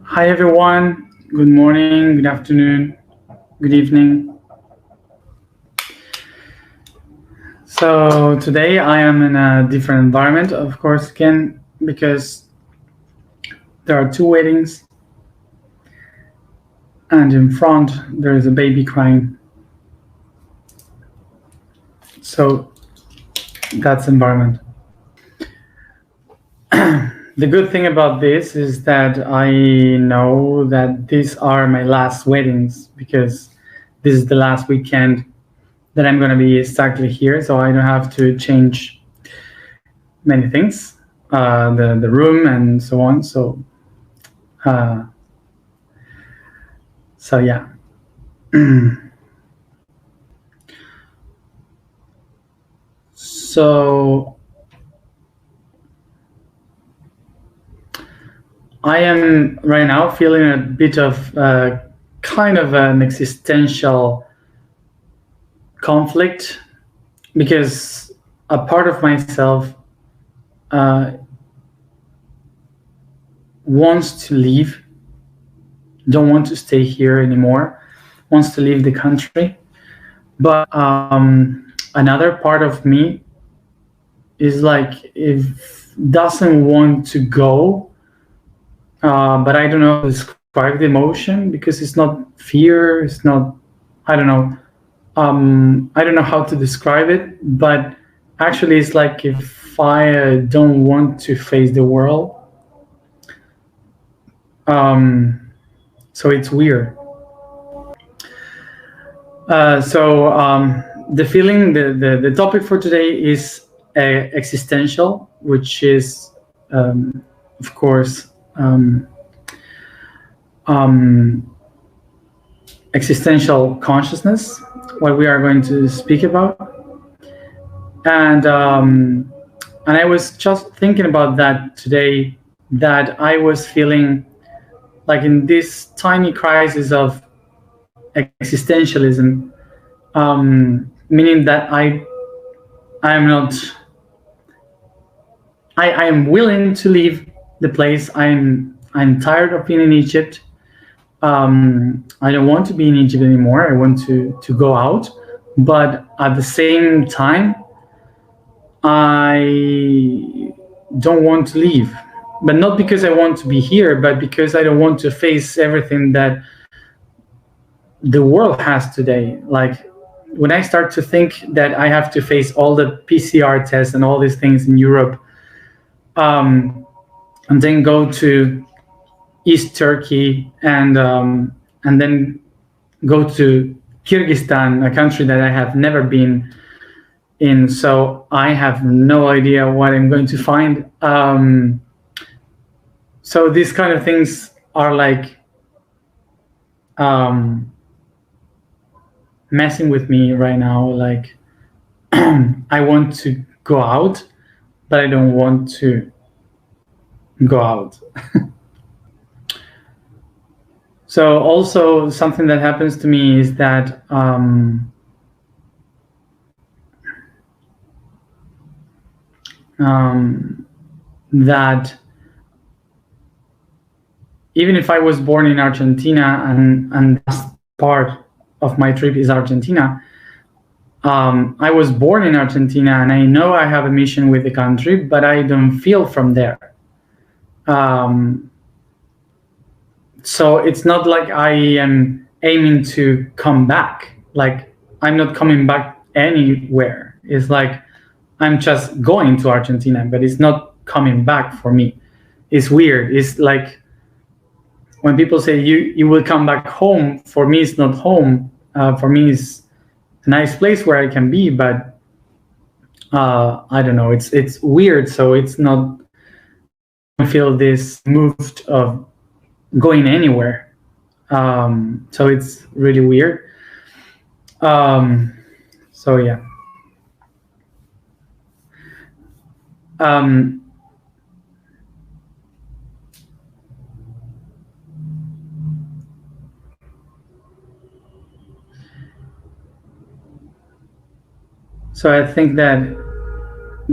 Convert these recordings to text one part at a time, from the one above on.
Hi everyone. Good morning, good afternoon, good evening. So today I am in a different environment, of course, again, because there are two weddings and in front there is a baby crying. So that's environment. The good thing about this is that I know that these are my last weddings because this is the last weekend that I'm going to be exactly here, so I don't have to change many things, the room and so on. Uh, so yeah. So I am right now feeling a bit of kind of an existential conflict because a part of myself uh, wants to leave, don't want to stay here anymore, wants to leave the country. But another part of me is like, if doesn't want to go, but I don't know how to describe the emotion because it's not fear, it's not, I don't know. I don't know how to describe it, but actually, it's like if I don't want to face the world. Um, so it's weird. The feeling, the topic for today is existential, which is, of course, um, existential consciousness, what we are going to speak about. And I was just thinking about that today, that I was feeling like in this tiny crisis of existentialism, meaning that I am not, I am willing to leave the place. I'm tired of being in Egypt. I don't want to be in Egypt anymore. I want to go out, but at the same time, I don't want to leave. But not because I want to be here, but because I don't want to face everything that the world has today. Like when I start to think that I have to face all the PCR tests and all these things in Europe, um, and then go to East Turkey and then go to Kyrgyzstan, a country that I have never been in. So I have no idea what I'm going to find. So these kind of things are like um, messing with me right now. Like I want to go out, but I don't want to go out. So also something that happens to me is that that even if I was born in Argentina and last part of my trip is Argentina, I was born in Argentina and I know I have a mission with the country, but I don't feel from there. Um, so it's not like I am aiming to come back. Like I'm not coming back anywhere. It's like I'm just going to Argentina, but it's not coming back for me. It's weird. It's like when people say you will come back home. For me, it's not home. For me, it's a nice place where I can be, but I don't know. It's weird. So it's not. I don't feel this moved of going anywhere. So it's really weird. Um, so yeah. Um, so I think that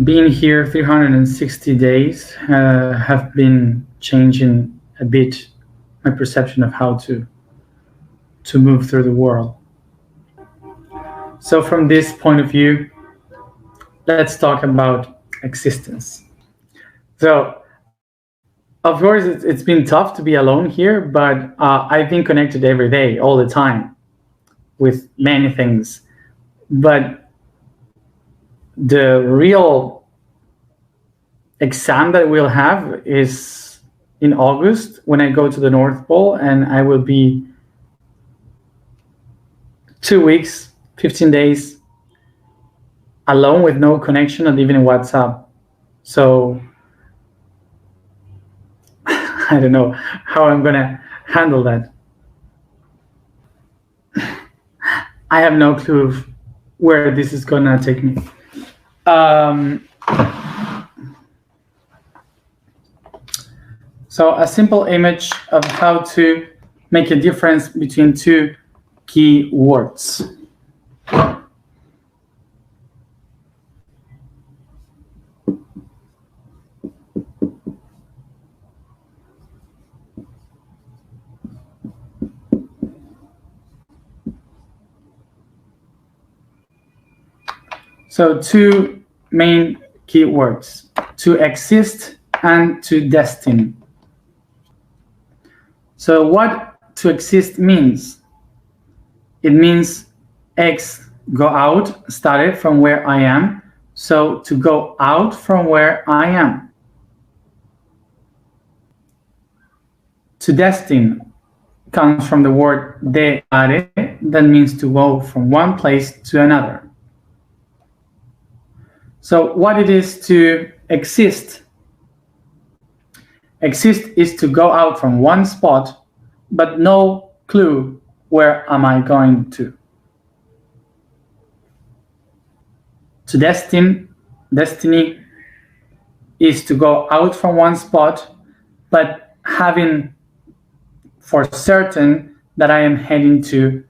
being here 360 days have been changing a bit my perception of how to move through the world. So from this point of view, let's talk about existence. So of course it's been tough to be alone here, but I've been connected every day, all the time, with many things. But the real exam that we'll have is in August, when I go to the North Pole, and I will be 2 weeks, 15 days alone with no connection, not even in WhatsApp. So I don't know how I'm gonna handle that. I have no clue where this is gonna take me. So a simple image of how to make a difference between two key words. So two main keywords: to exist and to destine. So what to exist means? It means X, go out, started from where I am. So to go out from where I am. To destine comes from the word deare, that means to go from one place to another. So what it is to exist? Exist is to go out from one spot, but no clue where am I going to. To destiny is to go out from one spot, but having for certain that I am heading to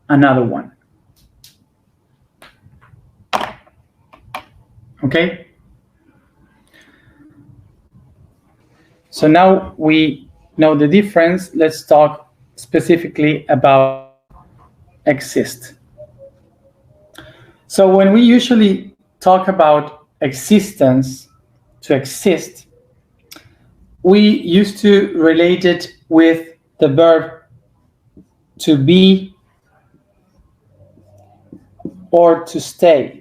another one. Okay? So now we know the difference. Let's talk specifically about exist. So when we usually talk about existence, to exist, we used to relate it with the verb to be or to stay.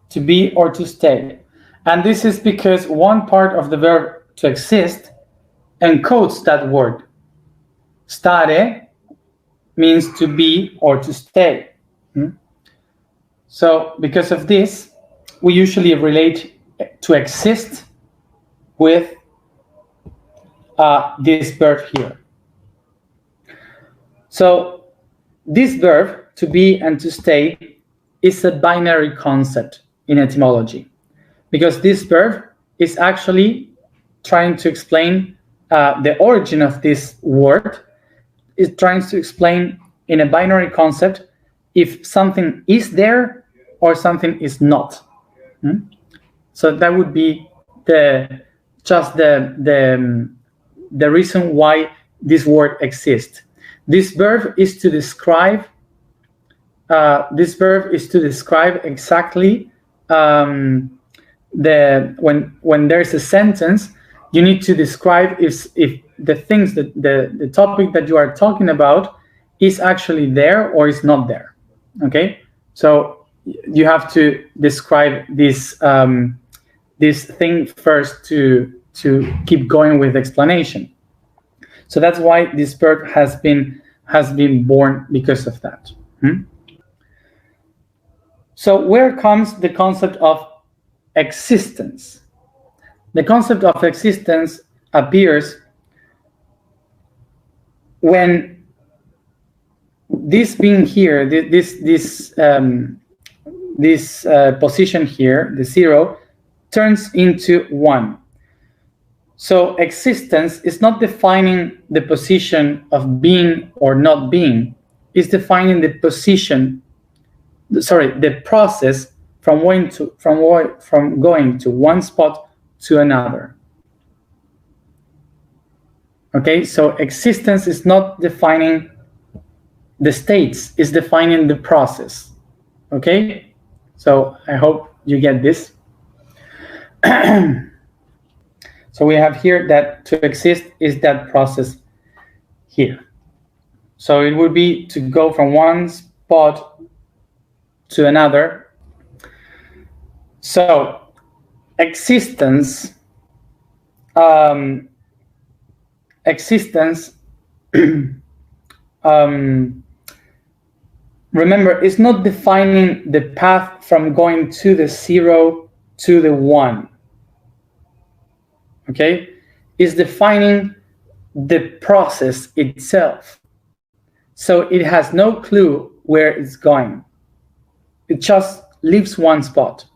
To be or to stay. And this is because one part of the verb to exist encodes that word. Stare means to be or to stay. So because of this, we usually relate to exist with this verb here. So this verb, to be and to stay, is a binary concept in etymology, because this verb is actually trying to explain the origin of this word. It's trying to explain in a binary concept if something is there or something is not. So that would be the reason why this word exists. This verb is to describe. Exactly when there's a sentence, you need to describe if the things that the topic that you are talking about is actually there or is not there. Okay, so you have to describe this this thing first to keep going with explanation. So that's why this verb has been born because of that. So where comes the concept of existence? The concept of existence appears when this being here, this position here, the zero, turns into one. So existence is not defining the position of being or not being, it's defining the position the process from going to one spot to another. Okay, so existence is not defining the states, it's defining the process. Okay, so I hope you get this. So we have here that to exist is that process here. So it would be to go from one spot to another. So existence, remember, it's not defining the path from going to the 0 to the 1. Okay, it's defining the process itself. So it has no clue where it's going. It just leaves one spot,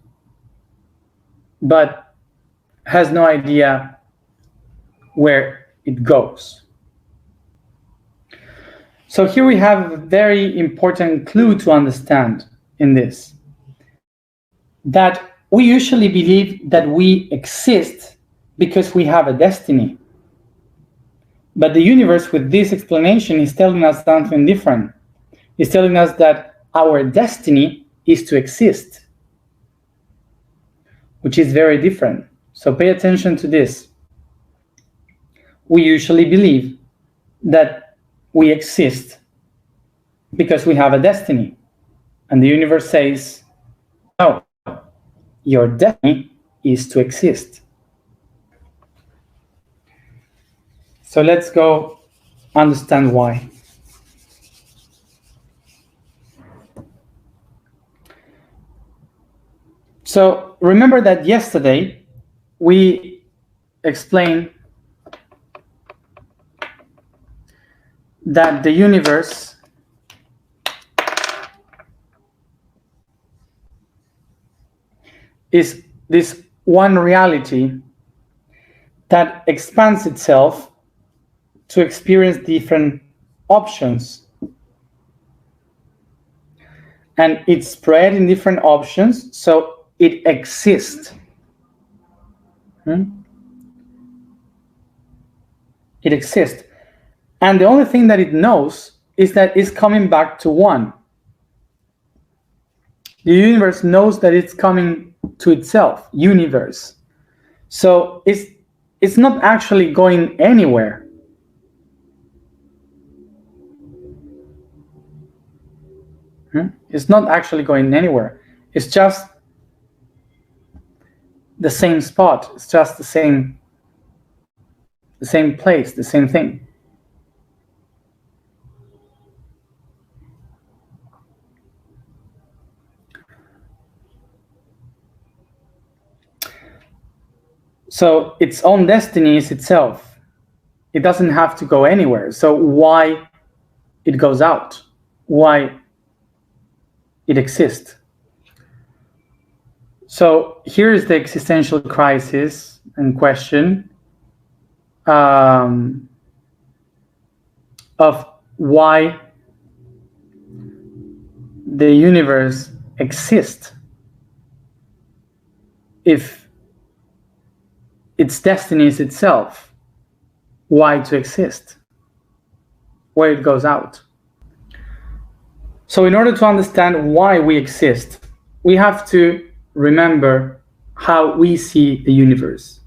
but has no idea where it goes. So here we have a very important clue to understand in this, that we usually believe that we exist because we have a destiny. But the universe with this explanation is telling us something different. It's telling us that our destiny is to exist, which is very different. So pay attention to this. We usually believe that we exist because we have a destiny. And the universe says, no, your destiny is to exist. So let's go understand why. So remember that yesterday we explained that the universe is this one reality that expands itself to experience different options. And it's spread in different options, so it exists. It exists. And the only thing that it knows is that it's coming back to one. The universe knows that it's coming to itself, universe. So it's not actually going anywhere. It's not actually going anywhere. It's just the same spot. It's just the same place, the same thing. So its own destiny is itself. It doesn't have to go anywhere. So why it goes out? Why it exists? So here is the existential crisis and question of why the universe exists if its destiny is itself. Why to exist? Where it goes out. So in order to understand why we exist, we have to remember how we see the universe.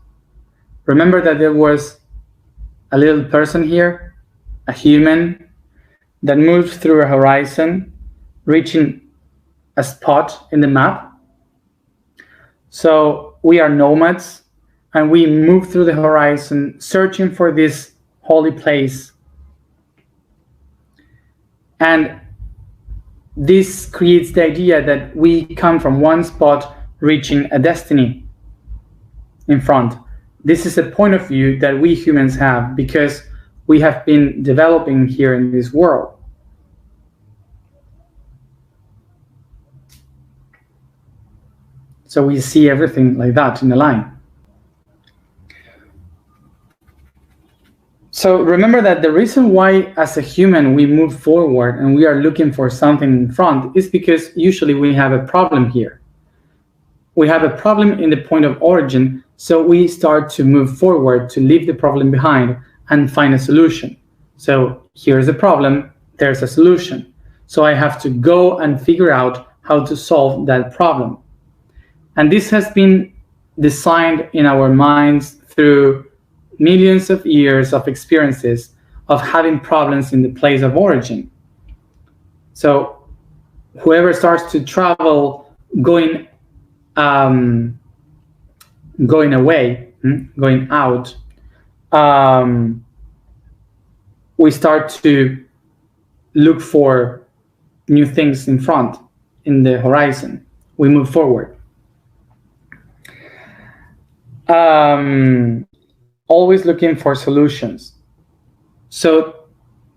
Remember that there was a little person here, a human, that moved through a horizon, reaching a spot in the map. So we are nomads, and we move through the horizon, searching for this holy place. And this creates the idea that we come from one spot, reaching a destiny in front. This is a point of view that we humans have because we have been developing here in this world. So we see everything like that in a line. So remember that the reason why as a human we move forward and we are looking for something in front is because usually we have a problem here. We have a problem in the point of origin, so we start to move forward to leave the problem behind and find a solution. So here's a problem, there's a solution. So I have to go and figure out how to solve that problem. And this has been designed in our minds through millions of years of experiences of having problems in the place of origin. So whoever starts to travel going away, going out, we start to look for new things in front, in the horizon. We move forward. Always looking for solutions. So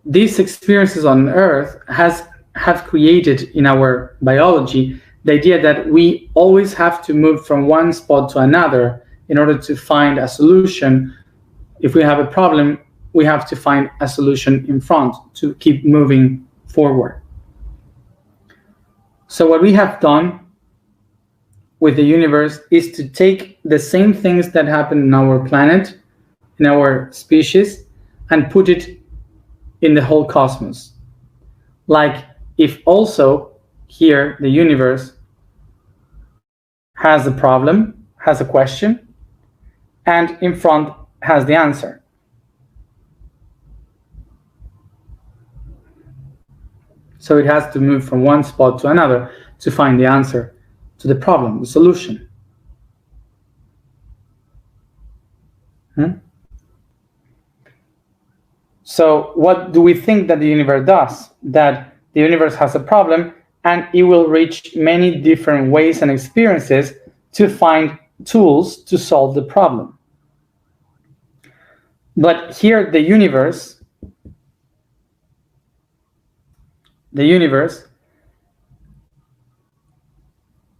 these experiences on Earth have created in our biology the idea that we always have to move from one spot to another in order to find a solution. If we have a problem, we have to find a solution in front to keep moving forward. So what we have done with the universe is to take the same things that happen in our planet, in our species, and put it in the whole cosmos. Like if also here the universe has a problem, has a question, and in front has the answer. So it has to move from one spot to another to find the answer to the problem, the solution. So what do we think that the universe does? That the universe has a problem and it will reach many different ways and experiences to find tools to solve the problem. But here the universe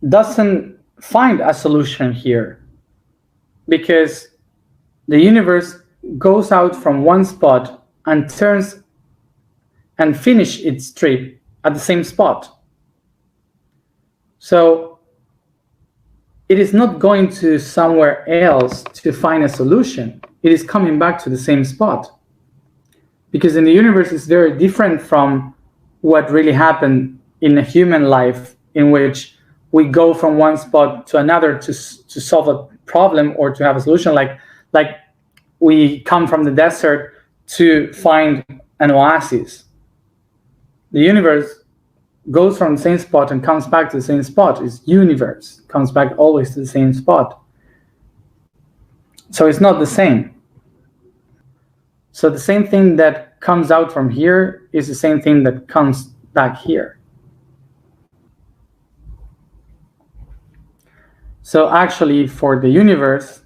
doesn't find a solution here, because the universe goes out from one spot and turns and finish its trip at the same spot. So it is not going to somewhere else to find a solution. It is coming back to the same spot. Because in the universe is very different from what really happened in a human life, in which we go from one spot to another to solve a problem or to have a solution. Like we come from the desert to find an oasis. The universe goes from the same spot and comes back to the same spot. It's universe, comes back always to the same spot. So it's not the same. So the same thing that comes out from here is the same thing that comes back here. So actually for the universe,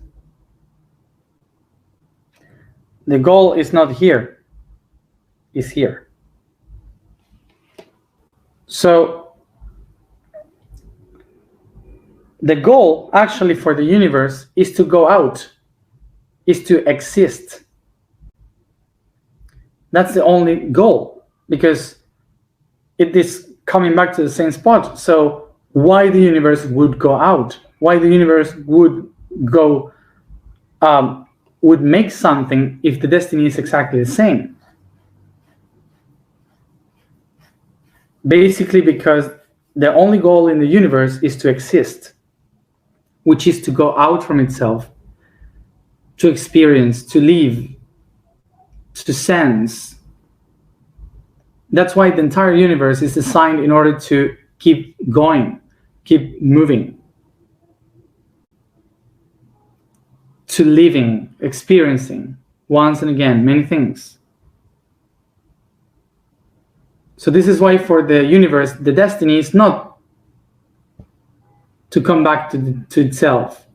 the goal is not here, it's here. So the goal actually for the universe is to go out, is to exist. That's the only goal, because it is coming back to the same spot. So why the universe would go out? Why the universe would go, would make something if the destiny is exactly the same? Basically because the only goal in the universe is to exist, which is to go out from itself, to experience, to live, to sense. That's why the entire universe is designed in order to keep going, keep moving, to living, experiencing once and again many things. So this is why for the universe, the destiny is not to come back to itself.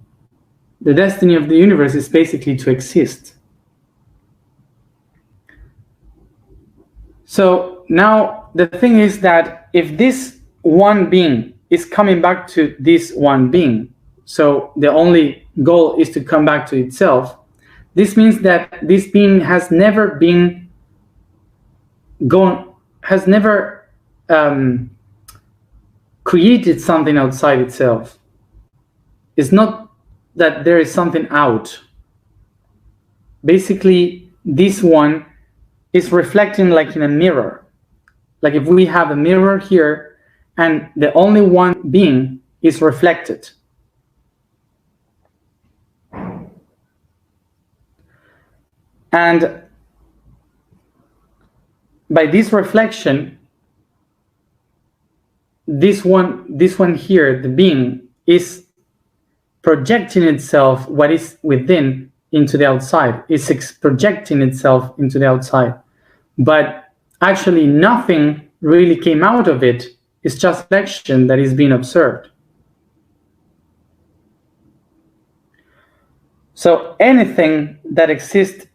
The destiny of the universe is basically to exist. So now the thing is that if this one being is coming back to this one being, so the only goal is to come back to itself, This means that this being has never been has never created something outside itself. It's not that there is something out. Basically, this one is reflecting like in a mirror. Like if we have a mirror here and the only one being is reflected. And by this reflection, this one here, the being, is projecting itself, what is within, into the outside. It's projecting itself into the outside. But actually nothing really came out of it. It's just reflection that is being observed. So anything that exists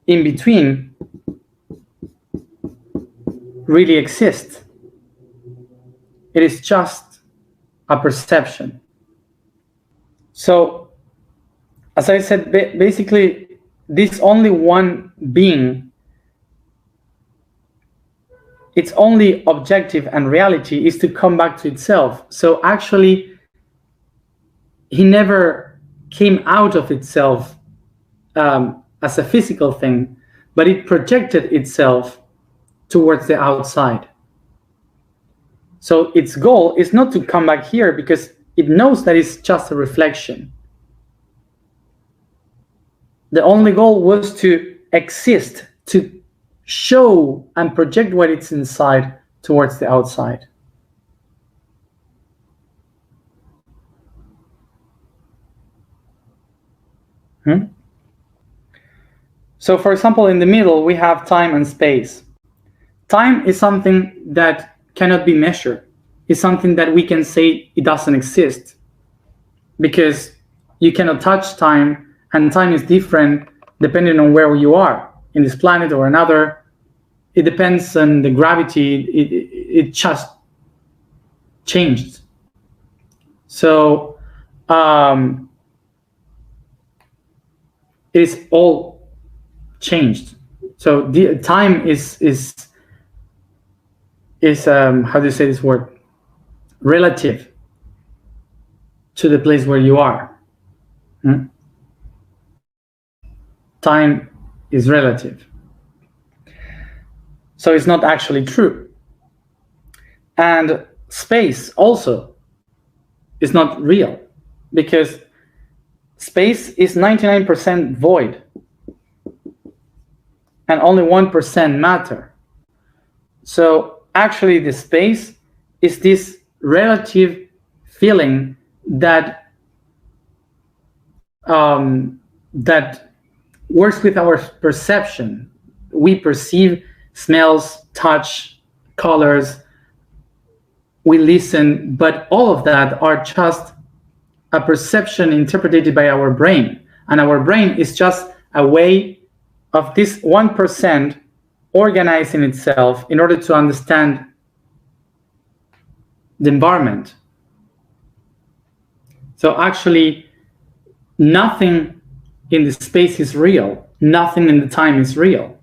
in between really exists. It is just a perception. So, as I said, basically, this only one being, its only objective and reality is to come back to itself. So actually, he never came out of itself as a physical thing, but it projected itself towards the outside. So its goal is not to come back here because it knows that it's just a reflection. The only goal was to exist, to show and project what it's inside towards the outside. So for example, in the middle, we have time and space. Time is something that cannot be measured. It's something that we can say it doesn't exist because you cannot touch time, and time is different depending on where you are in this planet or another. It depends on the gravity. It just changed. So it's all changed. So the time is how do you say this word? Relative to the place where you are. Time is relative. So it's not actually true. And space also is not real because space is 99% void and only 1% matter. So actually the space is this relative feeling that that works with our perception. We perceive smells, touch, colors, we listen, but all of that are just a perception interpreted by our brain. And our brain is just a way of this 1% organizing itself in order to understand the environment. So actually, nothing in the space is real. Nothing in the time is real.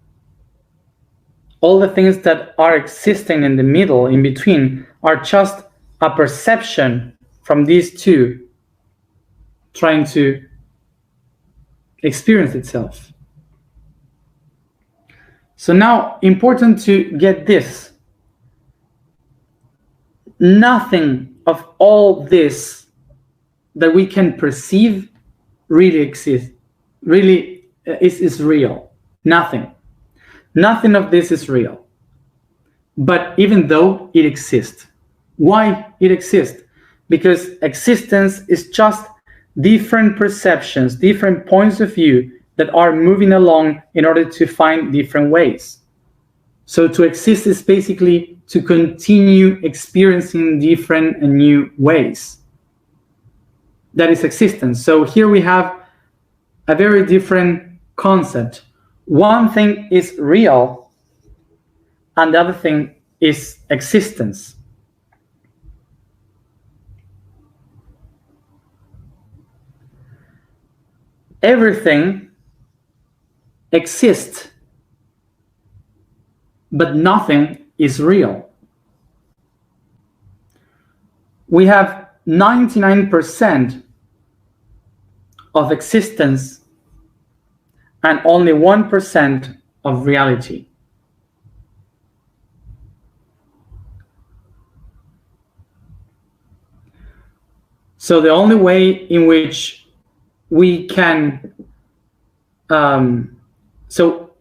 All the things that are existing in the middle, in between, are just a perception from these two trying to experience itself. So now, important to get this. Nothing of all this that we can perceive really exists, really is real. Nothing. Nothing of this is real. But even though it exists. Why it exists? Because existence is just different perceptions, different points of view that are moving along in order to find different ways. So to exist is basically to continue experiencing different and new ways. That is existence. So here we have a very different concept. One thing is real, and the other thing is existence. everything exists, but nothing is real. We have 99% of existence and only 1% of reality. So the only way in which we can, so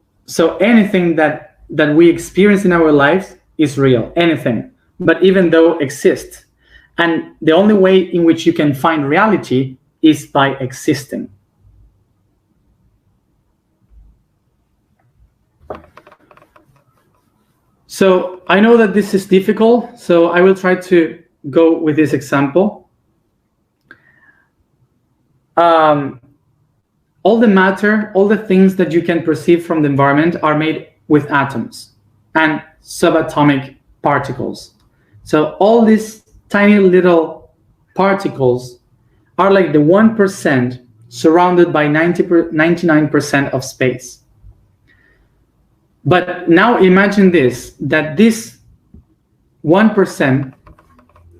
anything that we experience in our lives is real, anything, but even though exists. And the only way in which you can find reality is by existing. So I know that this is difficult, so I will try to go with this example. All the matter, all the things that you can perceive from the environment are made with atoms and subatomic particles. So all these tiny little particles are like the 1% surrounded by 99% of space. But now imagine this, that this 1%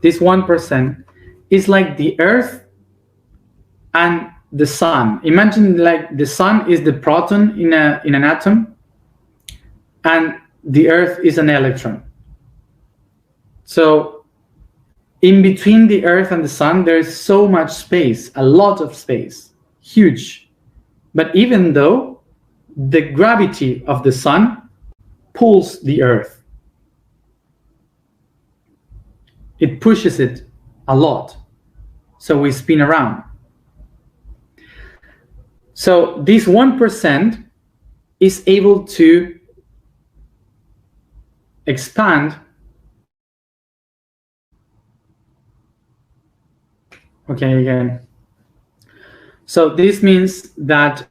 is like the Earth and the sun. Imagine like the sun is the proton in an atom, and the Earth is an electron. So in between the Earth and the sun, there's so much space, a lot of space, huge. But even though the gravity of the sun pulls the Earth, it pushes it a lot, so we spin around. So this 1% is able to expand. Okay, again. So this means that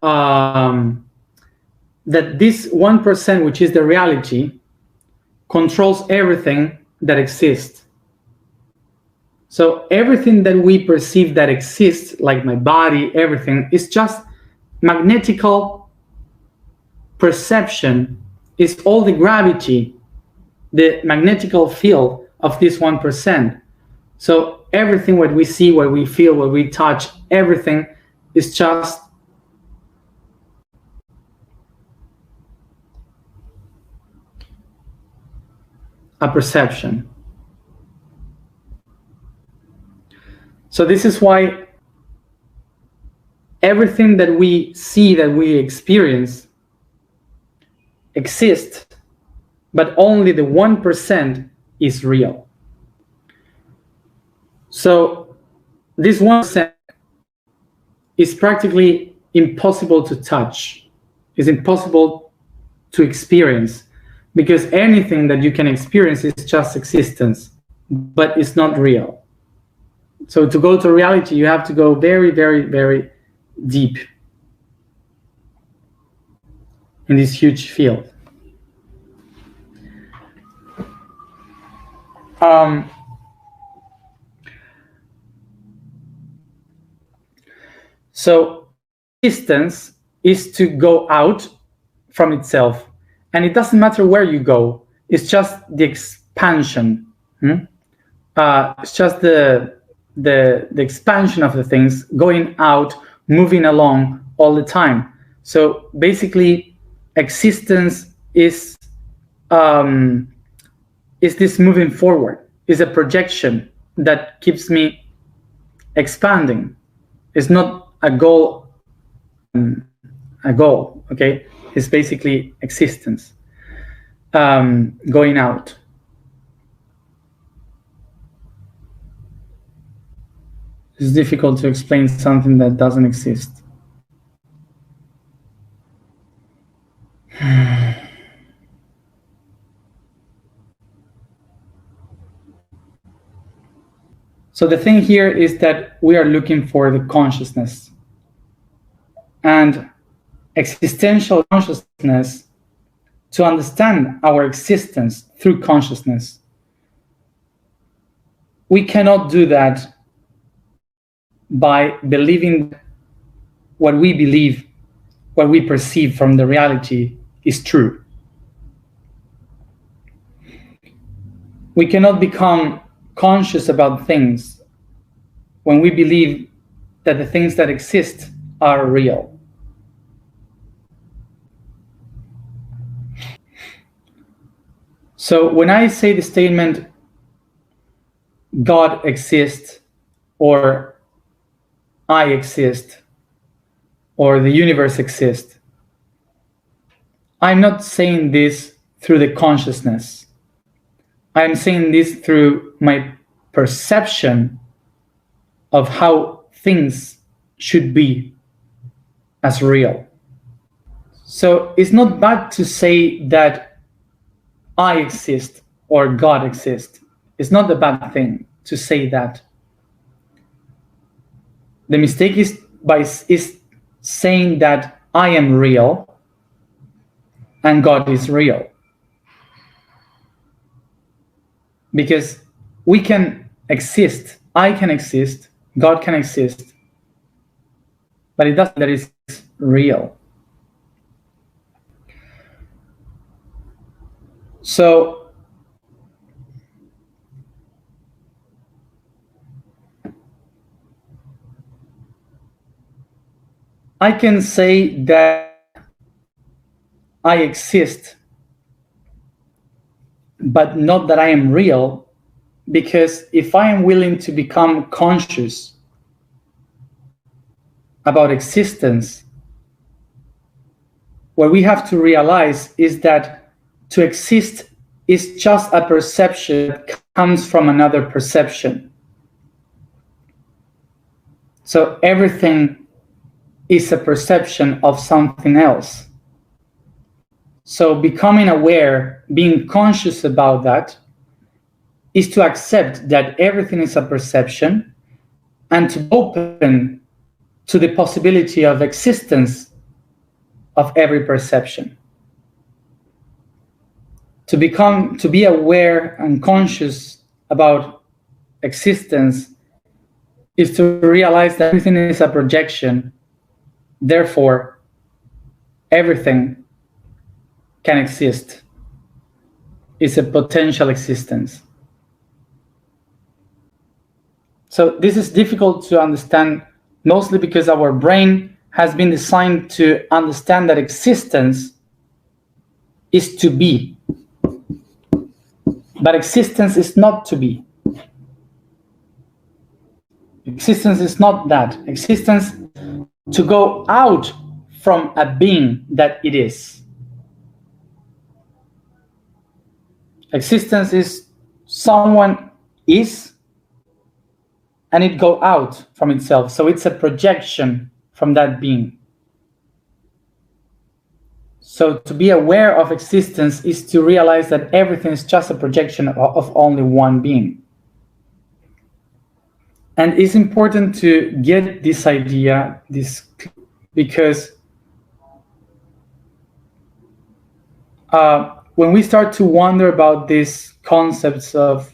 that this 1%, which is the reality, controls everything that exists. So everything that we perceive that exists, like my body, everything, is just magnetical perception, is all the gravity, the magnetical field of this 1%. So everything what we see, what we feel, what we touch, everything is just a perception. So this is why everything that we see, that we experience, exists, but only the 1% is real. So this 1% is practically impossible to touch, is impossible to experience, because anything that you can experience is just existence, but it's not real. So to go to reality, you have to go very, very, very deep in this huge field. So existence is to go out from itself, and it doesn't matter where you go. It's just the expansion. It's just the expansion of the things going out, moving along all the time. So basically, existence is this moving forward, is a projection that keeps me expanding. It's not a goal, okay? It's basically existence going out. It's difficult to explain something that doesn't exist. So the thing here is that we are looking for the consciousness, and existential consciousness, to understand our existence through consciousness. We cannot do that by believing what we believe, what we perceive from the reality is true. We cannot become conscious about things when we believe that the things that exist are real. So when I say the statement, God exists, or I exist, or the universe exists, I'm not saying this through the consciousness. I'm saying this through my perception of how things should be as real. So it's not bad to say that I exist or God exists. It's not a bad thing to say that. The mistake is saying that I am real and God is real. Because we can exist, I can exist, God can exist, but it doesn't mean that it's real. So I can say that I exist, but not that I am real, because if I am willing to become conscious about existence, what we have to realize is that to exist is just a perception that comes from another perception. So everything is a perception of something else. So becoming aware, being conscious about that, is to accept that everything is a perception and to open to the possibility of existence of every perception. To be aware and conscious about existence is to realize that everything is a projection. Therefore, everything can exist. It's a potential existence. So this is difficult to understand, mostly because our brain has been designed to understand that existence is to be. But existence is not to be. Existence is not that. Existence to go out from a being that it is. Existence is someone is and it go out from itself. So it's a projection from that being. So to be aware of existence is to realize that everything is just a projection of only one being. And it's important to get this idea, because when we start to wonder about these concepts of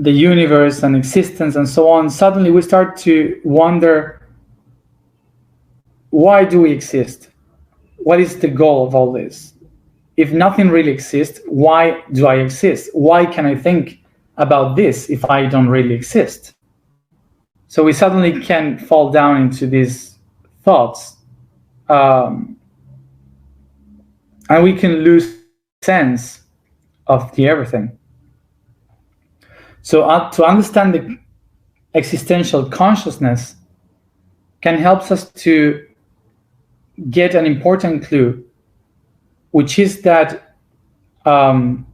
the universe and existence and so on, suddenly we start to wonder, why do we exist? What is the goal of all this? If nothing really exists, why do I exist? Why can I think about this if I don't really exist? So we suddenly can fall down into these thoughts, and we can lose sense of the everything. So to understand the existential consciousness can help us to get an important clue, which is that in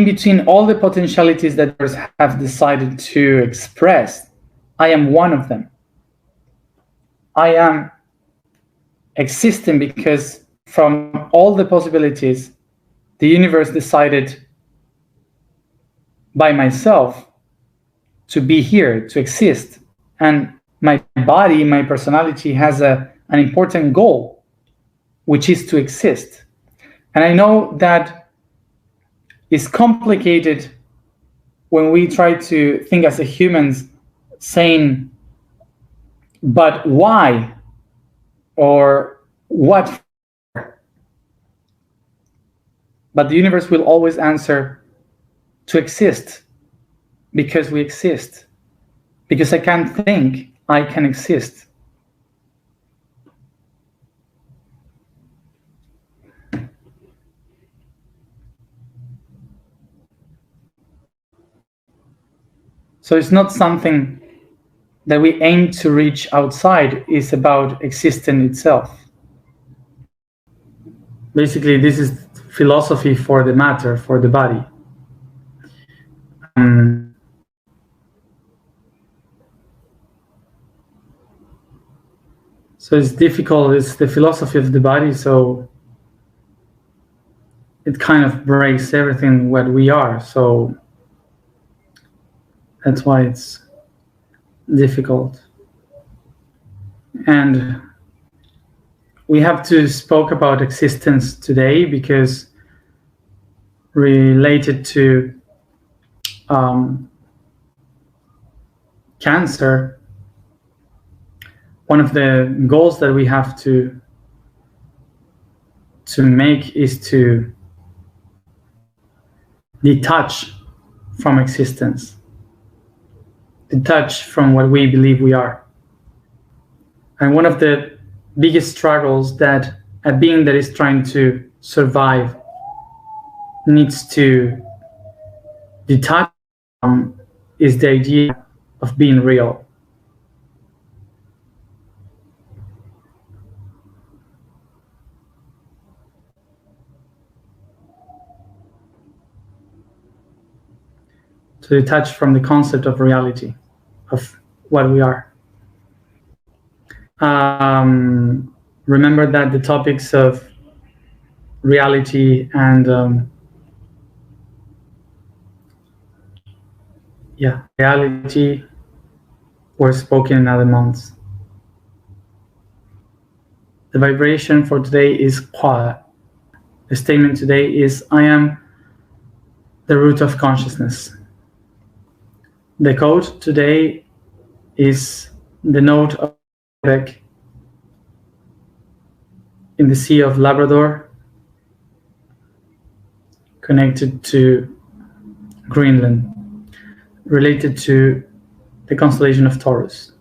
between all the potentialities that others have decided to express, I am one of them. I am existing because from all the possibilities, the universe decided by myself to be here, to exist. And my body, my personality has an important goal, which is to exist. And I know that it's complicated when we try to think as a humans, saying, but why or what? But the universe will always answer, to exist, because we exist. Because I can't think, I can exist. So it's not something that we aim to reach outside, it's about existing itself. Basically, this is philosophy for the matter, for the body. So it's difficult, it's the philosophy of the body, so it kind of breaks everything what we are. So that's why it's difficult. And we have to spoke about existence today because related to cancer, one of the goals that we have to make is to detach from existence, detach from what we believe we are. And one of the biggest struggles that a being that is trying to survive needs to detach from is the idea of being real. To detach from the concept of reality, of what we are. Remember that the topics of reality and reality were spoken in other months. The vibration for today is Kwa. The statement today is, I am the root of consciousness. The code today is the note of Quebec in the Sea of Labrador, connected to Greenland, related to the constellation of Taurus.